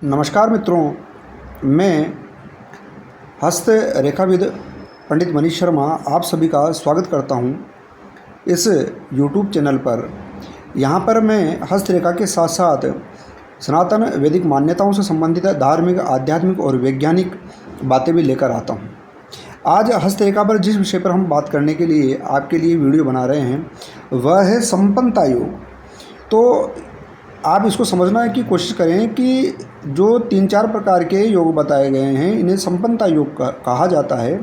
नमस्कार मित्रों, मैं हस्त रेखाविद पंडित मनीष शर्मा आप सभी का स्वागत करता हूं इस YouTube चैनल पर। यहां पर मैं हस्तरेखा के साथ साथ सनातन वैदिक मान्यताओं से संबंधित धार्मिक, आध्यात्मिक और वैज्ञानिक बातें भी लेकर आता हूं। आज हस्तरेखा पर जिस विषय पर हम बात करने के लिए आपके लिए वीडियो बना रहे हैं वह है संपन्नता योग। तो आप इसको समझना की कोशिश करें कि जो 3-4 प्रकार के योग बताए गए हैं इन्हें संपन्नता योग कहा जाता है,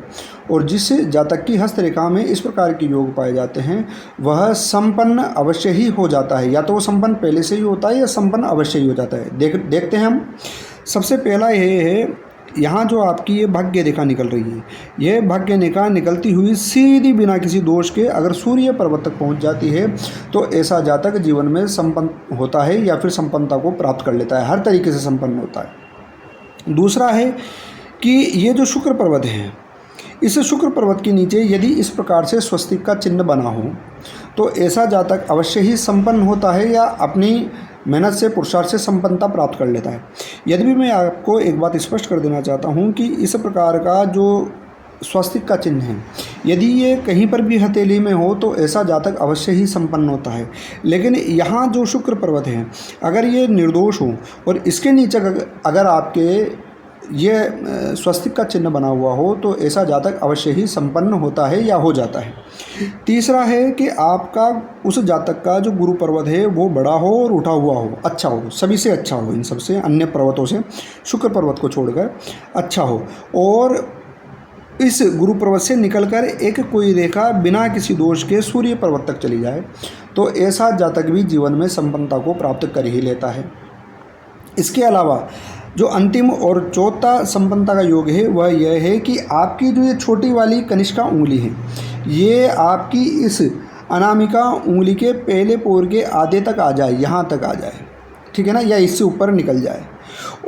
और जिस जातक की हस्तरेखा में इस प्रकार के योग पाए जाते हैं वह संपन्न अवश्य ही हो जाता है। या तो वो संपन्न पहले से ही होता है या संपन्न अवश्य ही हो जाता है। देखते हैं हम। सबसे पहला ये है, यहाँ जो आपकी ये भाग्य रेखा निकल रही है, यह भाग्य रेखा निकलती हुई सीधी बिना किसी दोष के अगर सूर्य पर्वत तक पहुँच जाती है तो ऐसा जातक जीवन में संपन्न होता है या फिर संपन्नता को प्राप्त कर लेता है, हर तरीके से संपन्न होता है। दूसरा है कि ये जो शुक्र पर्वत है, इस शुक्र पर्वत के नीचे यदि इस प्रकार से स्वस्तिक का चिन्ह बना हो तो ऐसा जातक अवश्य ही संपन्न होता है या अपनी मेहनत से, पुरुषार्थ से संपन्नता प्राप्त कर लेता है। यदि भी मैं आपको एक बात स्पष्ट कर देना चाहता हूं कि इस प्रकार का जो स्वस्तिक का चिन्ह है, यदि ये कहीं पर भी हथेली में हो तो ऐसा जातक अवश्य ही संपन्न होता है। लेकिन यहाँ जो शुक्र पर्वत है, अगर ये निर्दोष हो और इसके नीचे अगर आपके ये स्वस्तिक का चिन्ह बना हुआ हो तो ऐसा जातक अवश्य ही संपन्न होता है या हो जाता है। तीसरा है कि आपका उस जातक का जो गुरु पर्वत है वो बड़ा हो और उठा हुआ हो, अच्छा हो, सभी से अच्छा हो, इन सबसे अन्य पर्वतों से शुक्र पर्वत को छोड़कर अच्छा हो, और इस गुरु पर्वत से निकलकर एक कोई रेखा बिना किसी दोष के सूर्य पर्वत तक चली जाए तो ऐसा जातक भी जीवन में संपन्नता को प्राप्त कर ही लेता है। इसके अलावा जो अंतिम और चौथा संपन्नता का योग है वह यह है कि आपकी जो ये छोटी वाली कनिष्का उंगली है, ये आपकी इस अनामिका उंगली के पहले पोर के आधे तक आ जाए, यहाँ तक आ जाए, ठीक है ना, या इससे ऊपर निकल जाए।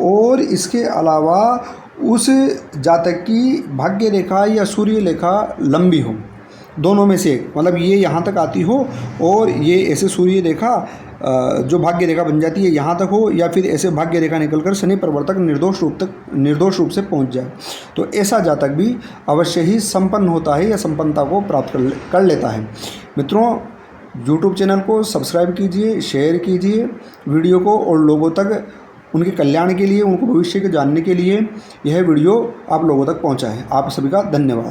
और इसके अलावा उस जातक की भाग्य रेखा या सूर्य रेखा लंबी हो, दोनों में से एक, मतलब ये यहाँ तक आती हो और ये ऐसे सूर्य रेखा जो भाग्य रेखा बन जाती है यहाँ तक हो, या फिर ऐसे भाग्य रेखा निकलकर शनि पर्वत तक निर्दोष रूप से पहुँच जाए तो ऐसा जातक भी अवश्य ही संपन्न होता है या संपन्नता को प्राप्त कर लेता है। मित्रों, YouTube चैनल को सब्सक्राइब कीजिए, शेयर कीजिए वीडियो को, और लोगों तक उनके कल्याण के लिए, उनको भविष्य के जानने के लिए यह वीडियो आप लोगों तक पहुँचाएँ। आप सभी का धन्यवाद।